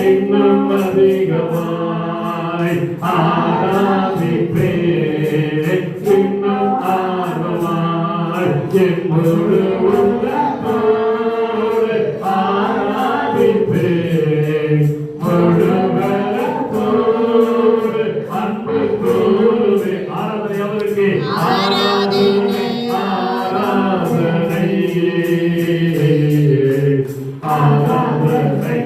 இன்னும் அதிகமாய் ஆராதிப்பே இன்னும் ஆர்வமாய் என் முழு உள்ளத்தோடு ஆராதிப்பே முழு பலத்தோடு அன்பு கூறுவே. ஆராதனை அவருக்கு ஆராதனை ஆராதனை ஆராதனை